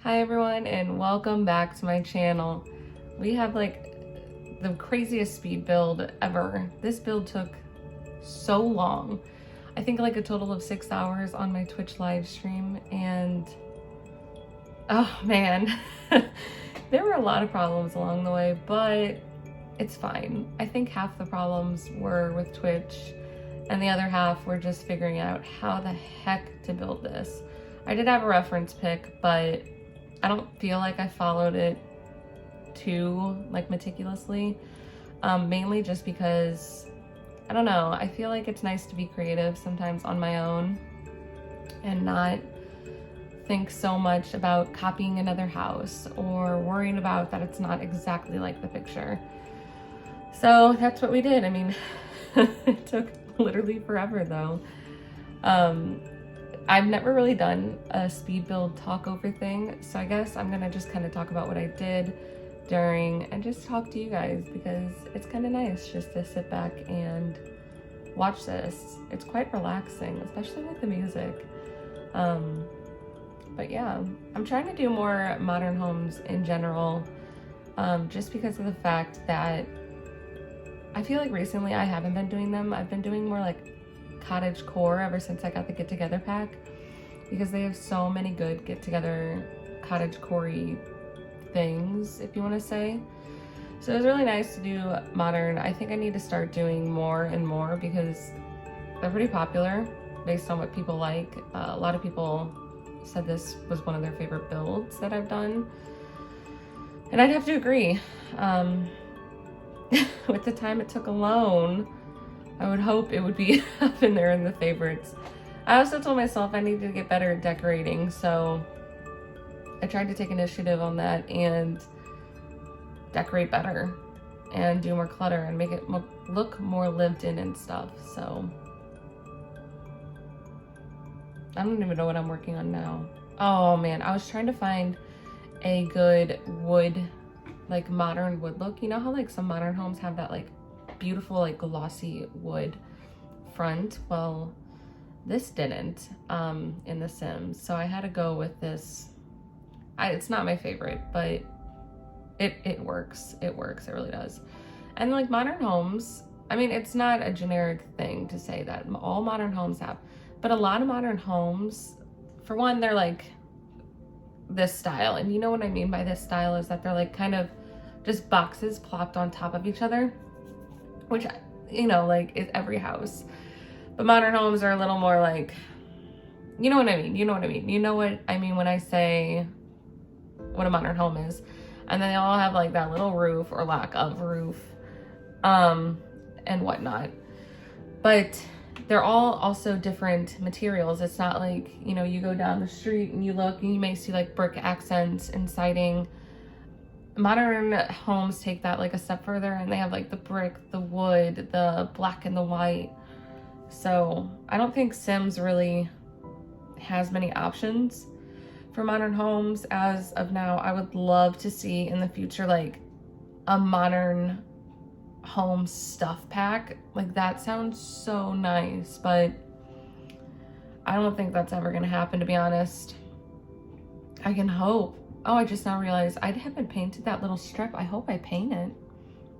Hi everyone and welcome back to my channel. We have like the craziest speed build ever. This build took so long. I think like a total of 6 hours on my Twitch live stream, and oh man, there were a lot of problems along the way, but it's fine. I think half the problems were with Twitch and the other half were just figuring out how the heck to build this. I did have a reference pic, but I don't feel like I followed it too like meticulously, mainly just because, I don't know, I feel like it's nice to be creative sometimes on my own and not think so much about copying another house or worrying about that it's not exactly like the picture. So that's what we did. I mean, it took literally forever though. I've never really done a speed build talkover thing, so I guess I'm gonna just kind of talk about what I did during and just talk to you guys because it's kind of nice just to sit back and watch this. It's quite relaxing, especially with the music. But yeah, I'm trying to do more modern homes in general, just because of the fact that I feel like recently I haven't been doing them. I've been doing more like cottage core ever since I got the get together pack, because they have so many good get together cottage core-y things, if you want to say. So it was really nice to do modern. I think I need to start doing more and more because they're pretty popular based on what people like. A lot of people said this was one of their favorite builds that I've done, and I'd have to agree. With the time it took alone, I would hope it would be up in there in the favorites. I also told myself I needed to get better at decorating, so I tried to take initiative on that and decorate better and do more clutter and make it look more lived in and stuff. So I don't even know what I'm working on now. Oh man, I was trying to find a good wood, like modern wood look. You know how like some modern homes have that like beautiful like glossy wood front? Well, this didn't in The Sims, so I had to go with this. It's not my favorite, but it works. It works. It really does. And like modern homes, I mean, it's not a generic thing to say that all modern homes have, but a lot of modern homes, for one, they're like this style. And you know what I mean by this style is that they're like kind of just boxes plopped on top of each other, which, you know, like is every house. But modern homes are a little more like, you know what I mean? You know what I mean? You know what I mean when I say what a modern home is. And then they all have like that little roof or lack of roof, and whatnot. But they're all also different materials. It's not like, you know, you go down the street and you look and you may see like brick accents and siding. Modern homes take that like a step further, and they have like the brick, the wood, the black and the white. So I don't think Sims really has many options for modern homes as of now. I would love to see in the future like a modern home stuff pack. Like that sounds so nice, but I don't think that's ever gonna happen, to be honest. I can hope. Oh, I just now realized I haven't painted that little strip. I hope I paint it.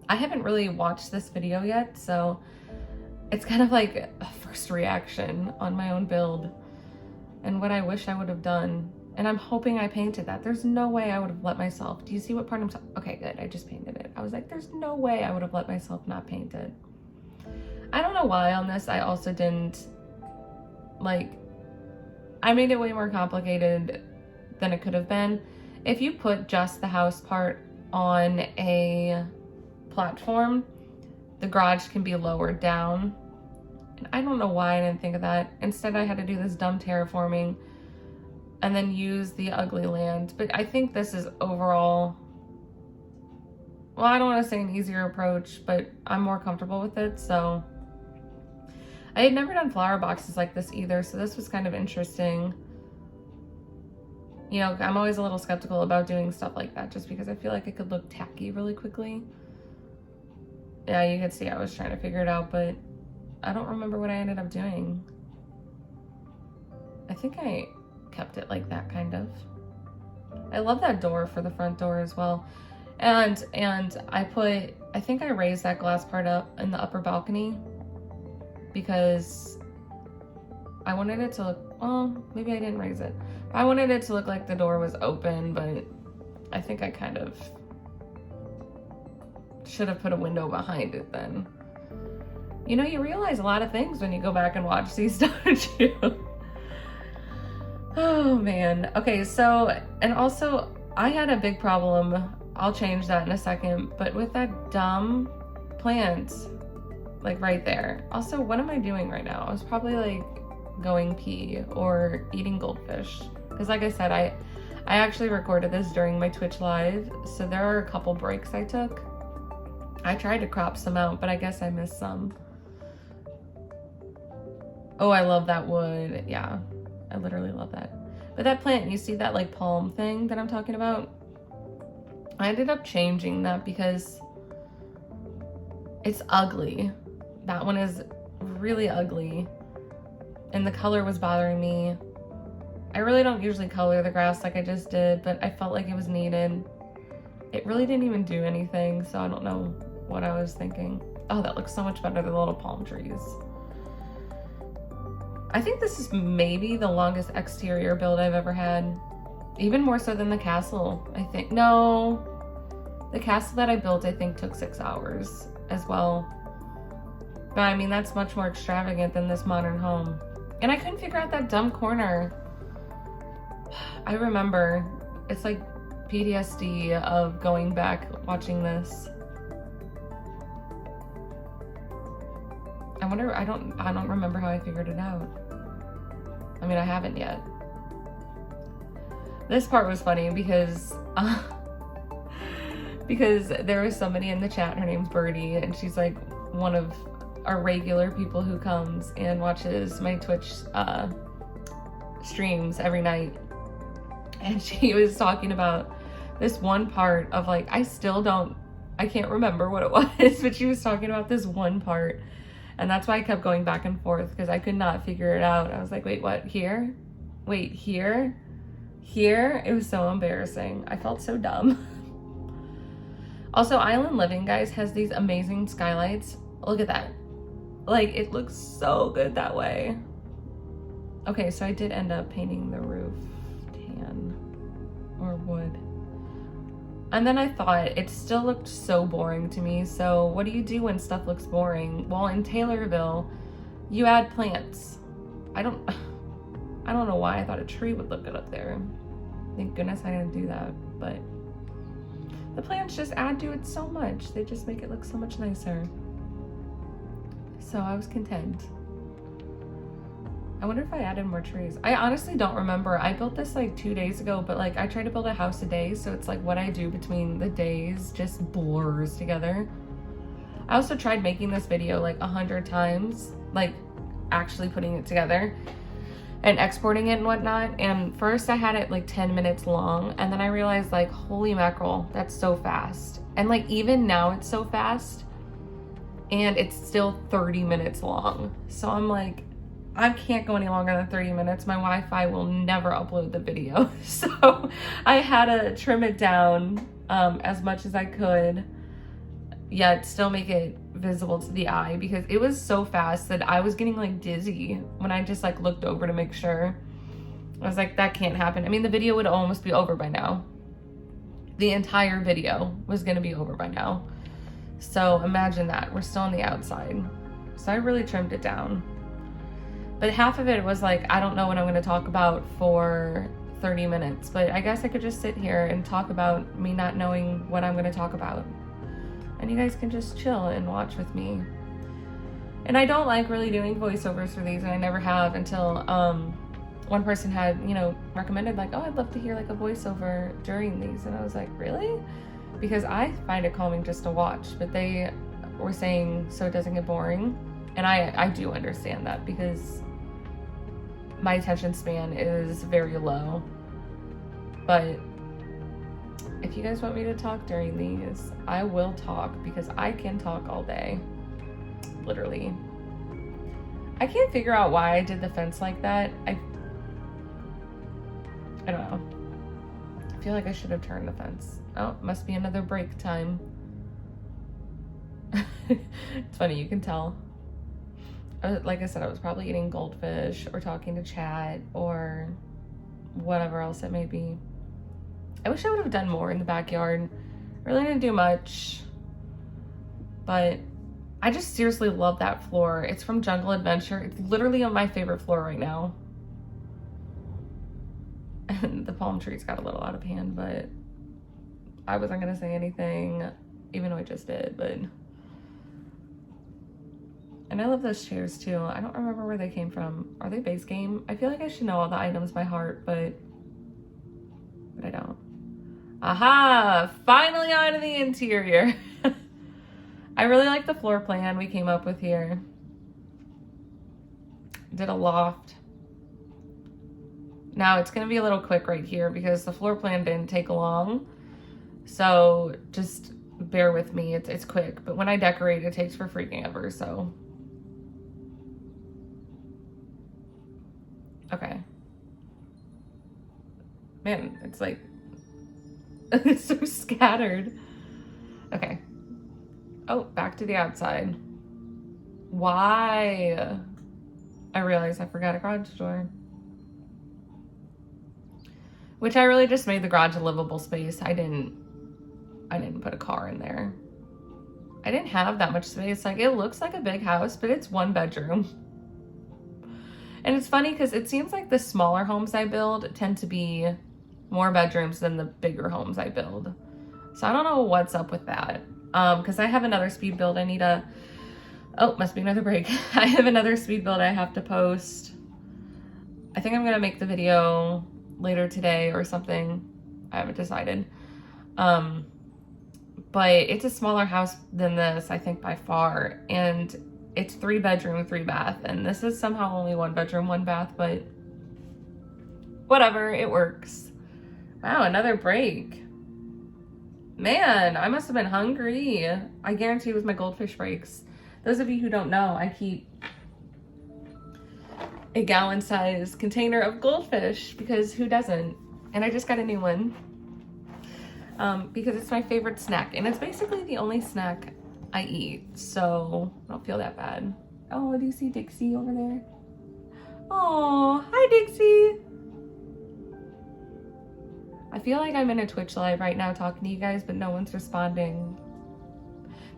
I haven't really watched this video yet, so it's kind of like a first reaction on my own build and what I wish I would have done. And I'm hoping I painted that. There's no way I would have let myself. Do you see what part I'm talking? Okay, good. I just painted it. I was like, there's no way I would have let myself not paint it. I don't know why on this I also didn't, like, I made it way more complicated than it could have been. If you put just the house part on a platform, the garage can be lowered down. And I don't know why I didn't think of that. Instead, I had to do this dumb terraforming and then use the ugly land. But I think this is overall, well, I don't want to say an easier approach, but I'm more comfortable with it. So I had never done flower boxes like this either, so this was kind of interesting. You know, I'm always a little skeptical about doing stuff like that just because I feel like it could look tacky really quickly. Yeah, you could see I was trying to figure it out, but I don't remember what I ended up doing. I think I kept it like that, kind of. I love that door for the front door as well. And I think I raised that glass part up in the upper balcony because I wanted it to look, well, maybe I didn't raise it. I wanted it to look like the door was open, but I think I kind of should have put a window behind it then. You know, you realize a lot of things when you go back and watch these, don't you? Oh man. Okay, so, and also I had a big problem. I'll change that in a second, but with that dumb plant, like right there. Also, what am I doing right now? I was probably like going pee or eating goldfish. Because like I said, I actually recorded this during my Twitch live, so there are a couple breaks I took. I tried to crop some out, but I guess I missed some. Oh, I love that wood. Yeah, I literally love that. But that plant, you see that like palm thing that I'm talking about? I ended up changing that because it's ugly. That one is really ugly. And the color was bothering me. I really don't usually color the grass like I just did, but I felt like it was needed. It really didn't even do anything, so I don't know what I was thinking. Oh, that looks so much better than the little palm trees. I think this is maybe the longest exterior build I've ever had. Even more so than the castle, I think. No, the castle that I built, I think, took 6 hours as well. But I mean, that's much more extravagant than this modern home. And I couldn't figure out that dumb corner. I remember, it's like PTSD of going back watching this. I wonder, I don't remember how I figured it out. I mean, I haven't yet. This part was funny because because there was somebody in the chat, her name's Birdie, and she's like one of our regular people who comes and watches my Twitch streams every night. And she was talking about this one part of like, I can't remember what it was, but she was talking about this one part. And that's why I kept going back and forth, because I could not figure it out. I was like, wait, what? Here? Wait, here? Here? It was so embarrassing. I felt so dumb. Also, Island Living, guys, has these amazing skylights. Look at that. Like, it looks so good that way. Okay, so I did end up painting the roof tan or wood. And then I thought it still looked so boring to me. So what do you do when stuff looks boring? Well, in Taylorville, you add plants. I don't know why I thought a tree would look good up there. Thank goodness I didn't do that. But the plants just add to it so much. They just make it look so much nicer. So I was content. I wonder if I added more trees. I honestly don't remember. I built this like 2 days ago, but like I try to build a house a day, so it's like what I do between the days just blurs together. I also tried making this video like 100 times, like actually putting it together and exporting it and whatnot. And first I had it like 10 minutes long, and then I realized like, holy mackerel, that's so fast. And like even now it's so fast and it's still 30 minutes long. So I'm like, I can't go any longer than 30 minutes. My Wi-Fi will never upload the video. So I had to trim it down as much as I could, yet still make it visible to the eye, because it was so fast that I was getting like dizzy when I just like looked over to make sure. I was like, that can't happen. I mean, the video would almost be over by now. The entire video was gonna be over by now. So imagine that, we're still on the outside. So I really trimmed it down. But half of it was like, I don't know what I'm going to talk about for 30 minutes, but I guess I could just sit here and talk about me not knowing what I'm going to talk about. And you guys can just chill and watch with me. And I don't like really doing voiceovers for these, and I never have until one person had, you know, recommended like, oh, I'd love to hear like a voiceover during these. And I was like, really? Because I find it calming just to watch, but they were saying so it doesn't get boring. And I do understand that, because my attention span is very low. But if you guys want me to talk during these, I will talk, because I can talk all day. Literally. I can't figure out why I did the fence like that. I don't know. feel like I should have turned the fence. Oh, must be another break time. It's funny, you can tell. Like I said, I was probably eating goldfish or talking to chat or whatever else it may be. I wish I would have done more in the backyard. Really didn't do much, but I just seriously love that floor. It's from Jungle Adventure. It's literally on my favorite floor right now. And the palm trees got a little out of hand, but I wasn't gonna say anything, even though I just did, but. And I love those chairs too. I don't remember where they came from. Are they base game? I feel like I should know all the items by heart, but I don't. Aha! Finally onto the interior. I really like the floor plan we came up with here. Did a loft. Now it's gonna be a little quick right here because the floor plan didn't take long. So just bear with me, it's quick. But when I decorate, it takes for freaking ever, so. Okay. Man, it's like, it's so scattered. Okay. Oh, back to the outside. Why? I realized I forgot a garage door. Which I really just made the garage a livable space. I didn't put a car in there. I didn't have that much space. Like, it looks like a big house, but it's 1 bedroom. And it's funny because it seems like the smaller homes I build tend to be more bedrooms than the bigger homes I build. So I don't know what's up with that. Because I have another speed build I need to... Oh, must be another break. I have another speed build I have to post. I think I'm going to make the video later today or something. I haven't decided. But it's a smaller house than this, I think, by far. And it's 3 bedroom, 3 bath. And this is somehow only 1 bedroom, 1 bath, but whatever, it works. Wow, another break. Man, I must have been hungry. I guarantee it was my goldfish breaks. Those of you who don't know, I keep a gallon-sized container of goldfish because who doesn't? And I just got a new one because it's my favorite snack. And it's basically the only snack I eat, so I don't feel that bad. Oh, do you see Dixie over there? Oh, hi Dixie. I feel like I'm in a Twitch live right now talking to you guys, but no one's responding.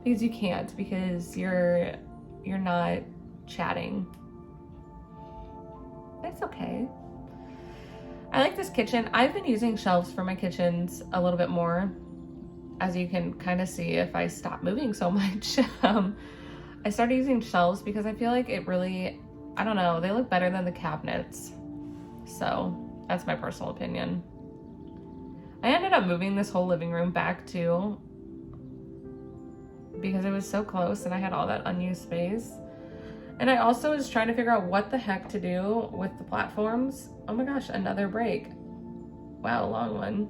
Because you can't, because you're not chatting. That's okay. I like this kitchen. I've been using shelves for my kitchens a little bit more, as you can kind of see if I stop moving so much. I started using shelves because I feel like it really, I don't know, they look better than the cabinets. So that's my personal opinion. I ended up moving this whole living room back too because it was so close and I had all that unused space. And I also was trying to figure out what the heck to do with the platforms. Oh my gosh, another break. Wow, long one.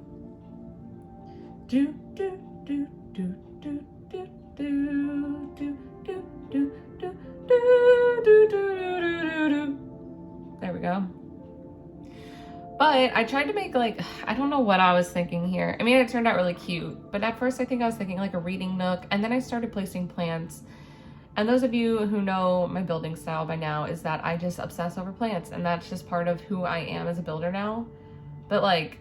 Do do do do do do do do do do do do do do do. There we go. But I tried to make like, I don't know what I was thinking here. I mean, it turned out really cute, but at first I think I was thinking like a reading nook, and then I started placing plants. And those of you who know my building style by now is that I just obsess over plants, and that's just part of who I am as a builder now. But like,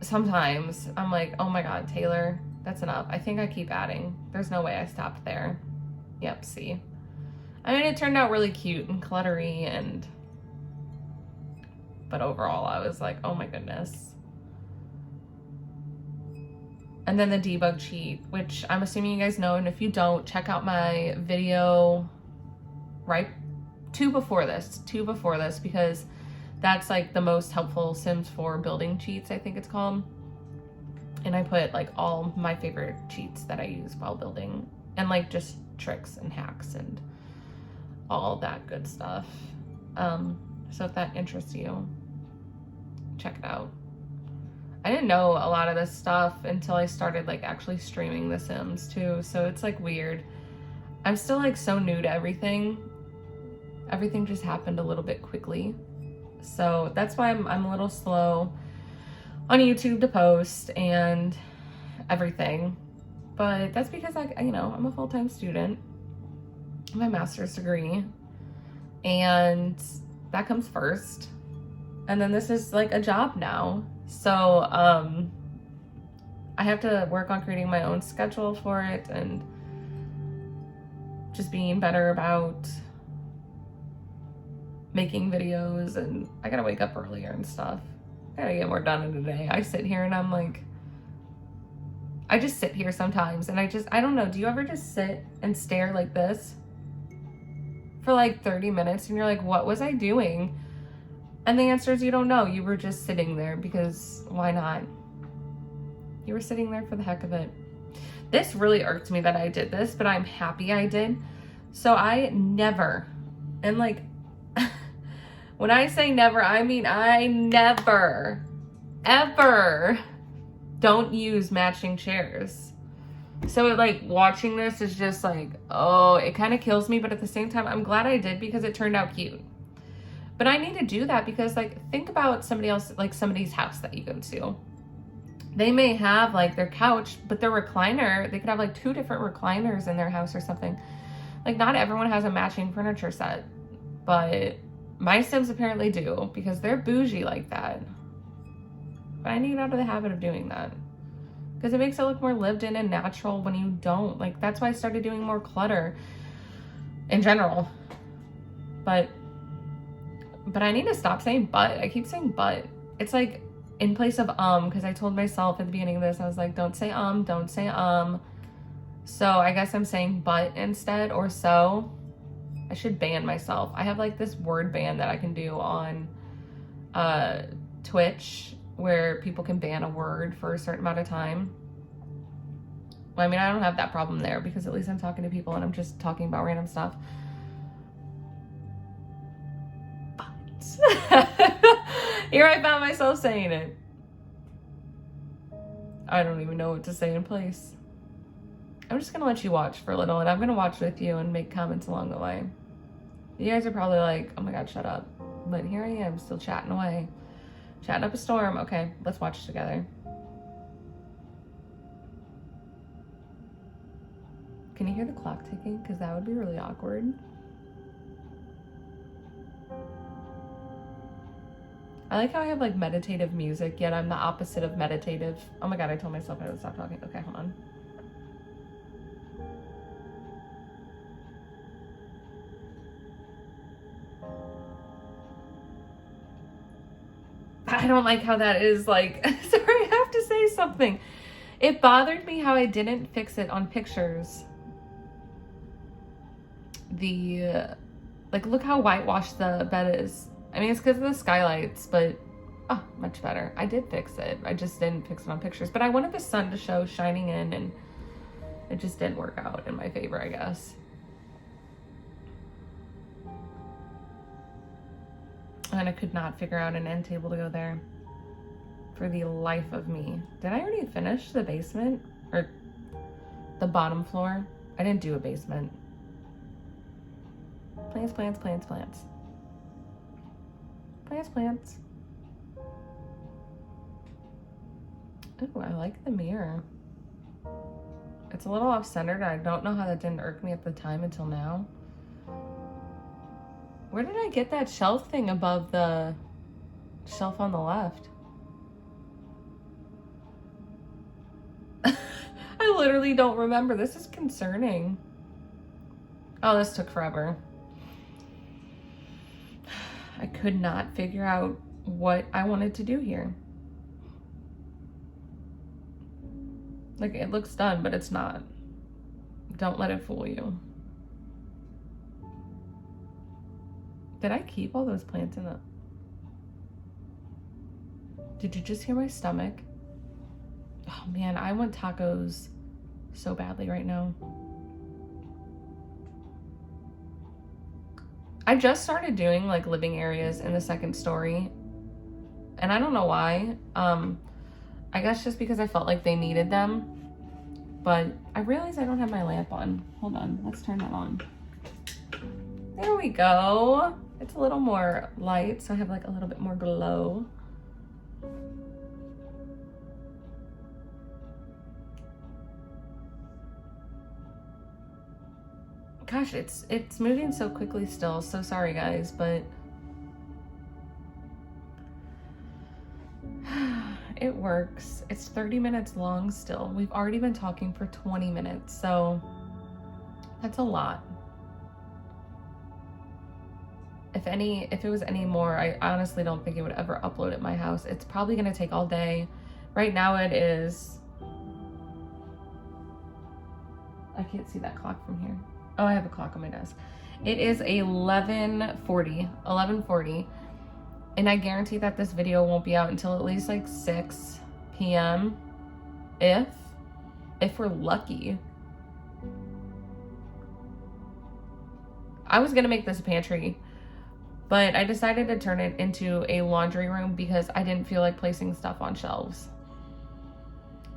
sometimes I'm like, oh my God, Taylor, that's enough. I think I keep adding. There's no way I stopped there. Yep, see. I mean, it turned out really cute and cluttery, but overall I was like, oh my goodness. And then the debug cheat, which I'm assuming you guys know, and if you don't, check out my video two before this, because that's like the most helpful Sims 4 building cheats, I think it's called. And I put like all my favorite cheats that I use while building, and like just tricks and hacks and all that good stuff. So if that interests you, check it out. I didn't know a lot of this stuff until I started like actually streaming The Sims too, so it's like weird. I'm still like so new to everything. Everything just happened a little bit quickly. So that's why I'm a little slow. on YouTube to post and everything. But that's because I'm a full-time student, my master's degree, and that comes first. And then this is like a job now. So I have to work on creating my own schedule for it and just being better about making videos, and I gotta wake up earlier and stuff. I gotta get more done in a day. I sit here and I'm like, I just sit here sometimes and I don't know, do you ever just sit and stare like this for like 30 minutes and you're like, what was I doing? And the answer is you don't know. You were just sitting there because why not? You were sitting there for the heck of it. This really irked me that I did this, but I'm happy I did. So I never, and like, when I say never, I mean I never, ever don't use matching chairs. So like watching this is just like, oh, it kind of kills me. But at the same time, I'm glad I did because it turned out cute. But I need to do that because like, think about somebody else, like somebody's house that you go to. They may have like their couch, but their recliner, they could have like 2 different recliners in their house or something. Like not everyone has a matching furniture set, but my Sims apparently do because they're bougie like that. But I need to get out of the habit of doing that because it makes it look more lived in and natural when you don't. Like that's why I started doing more clutter in general. But I need to stop saying but. I keep saying but. It's like in place of because I told myself at the beginning of this, I was like, don't say don't say So I guess I'm saying but instead, or so. I should ban myself. I have like this word ban that I can do on Twitch where people can ban a word for a certain amount of time. Well, I mean, I don't have that problem there because at least I'm talking to people and I'm just talking about random stuff. But here I found myself saying it. I don't even know what to say in place. I'm just gonna let you watch for a little, and I'm gonna watch with you and make comments along the way. You guys are probably like, oh my god, shut up. But here I am, still chatting away. Chatting up a storm. Okay, let's watch together. Can you hear the clock ticking? Because that would be really awkward. I like how I have like meditative music, yet I'm the opposite of meditative. Oh my god, I told myself I would stop talking. Okay, hold on. I don't like how that is like, sorry, I have to say something. It bothered me how I didn't fix it on pictures. Like, look how whitewashed the bed is. I mean, it's because of the skylights, but, oh, much better. I did fix it. I just didn't fix it on pictures. But I wanted the sun to show shining in, and it just didn't work out in my favor, I guess. And I could not figure out an end table to go there for the life of me. Did I already finish the basement? Or the bottom floor? I didn't do a basement. Plants, plants, plants, plants. Plants, plants. Ooh, I like the mirror. It's a little off-centered. I don't know how that didn't irk me at the time until now. Where did I get that shelf thing above the shelf on the left? I literally don't remember. This is concerning. Oh, this took forever. I could not figure out what I wanted to do here. Like, it looks done, but it's not. Don't let it fool you. Did I keep all those plants in the... Did you just hear my stomach? Oh man, I want tacos so badly right now. I just started doing like living areas in the second story, and I don't know why. I guess just because I felt like they needed them, but I realized I don't have my lamp on. Hold on, let's turn that on. There we go. It's a little more light, so I have like a little bit more glow. Gosh, it's moving so quickly still. So sorry guys, but it works. It's 30 minutes long still. We've already been talking for 20 minutes, so that's a lot. If it was any more, I honestly don't think it would ever upload at my house. It's probably gonna take all day. Right now it is, I can't see that clock from here. Oh, I have a clock on my desk. It is 11:40, and I guarantee that this video won't be out until at least like 6 p.m. if we're lucky. I was gonna make this a pantry, but I decided to turn it into a laundry room because I didn't feel like placing stuff on shelves.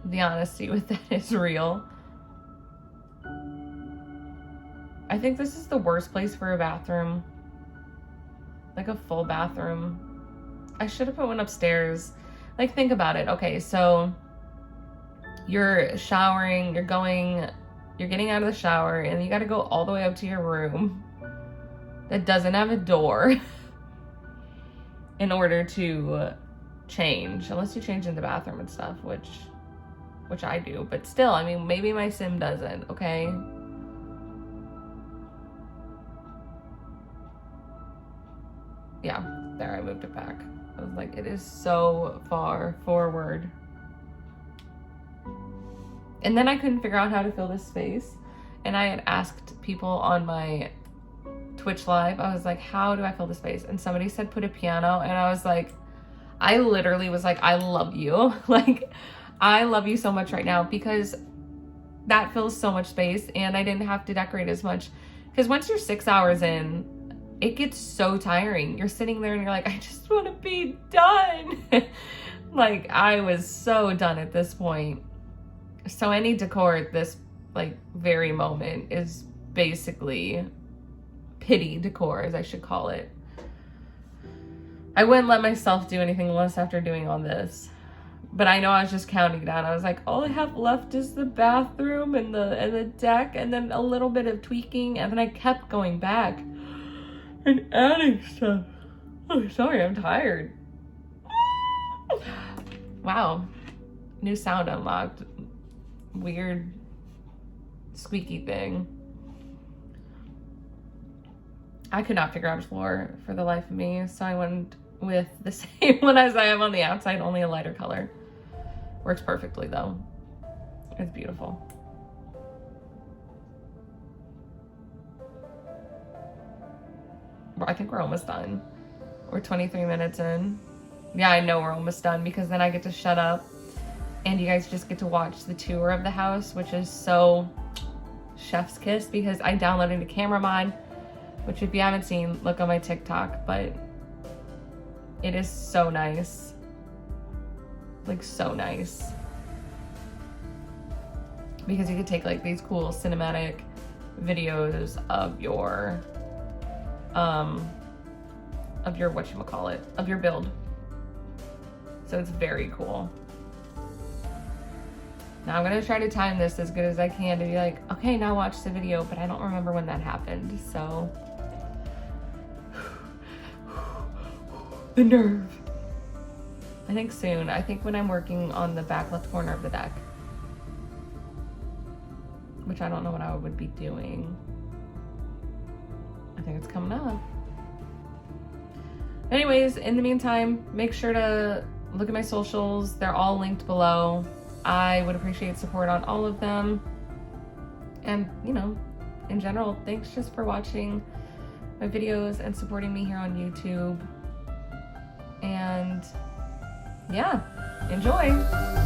The honesty with that is real. I think this is the worst place for a bathroom. Like a full bathroom. I should have put one upstairs. Like, think about it. Okay, so you're showering, you're getting out of the shower, and you gotta go all the way up to your room that doesn't have a door in order to change. Unless you change in the bathroom and stuff, which I do. But still, I mean, maybe my sim doesn't, okay? Yeah, there, I moved it back. I was like, it is so far forward. And then I couldn't figure out how to fill this space. And I had asked people on my Twitch live, I was like, how do I fill the space? And somebody said, put a piano. And I was like, I literally was like, I love you. Like, I love you so much right now, because that fills so much space and I didn't have to decorate as much. Because once you're 6 hours in, it gets so tiring. You're sitting there and you're like, I just want to be done. Like, I was so done at this point. So any decor at this like very moment is basically pity decor, as I should call it. I wouldn't let myself do anything less after doing all this. But I know I was just counting down. I was like, all I have left is the bathroom and the deck, and then a little bit of tweaking, and then I kept going back and adding stuff. Oh, sorry, I'm tired. Wow. New sound unlocked. Weird squeaky thing. I could not figure out a floor for the life of me, so I went with the same one as I have on the outside, only a lighter color. Works perfectly though. It's beautiful. I think we're almost done. We're 23 minutes in. Yeah, I know we're almost done, because then I get to shut up and you guys just get to watch the tour of the house, which is so chef's kiss, because I downloaded a camera mod, which if you haven't seen, look on my TikTok, but it is so nice. Like, so nice. Because you could take like these cool cinematic videos of your whatchamacallit, of your build. So it's very cool. Now I'm gonna try to time this as good as I can to be like, okay, now watch the video, but I don't remember when that happened, so. The nerve. I think soon. I think when I'm working on the back left corner of the deck. Which I don't know what I would be doing. I think it's coming up. Anyways, in the meantime, make sure to look at my socials. They're all linked below. I would appreciate support on all of them. And, you know, in general, thanks just for watching my videos and supporting me here on YouTube. And yeah, enjoy.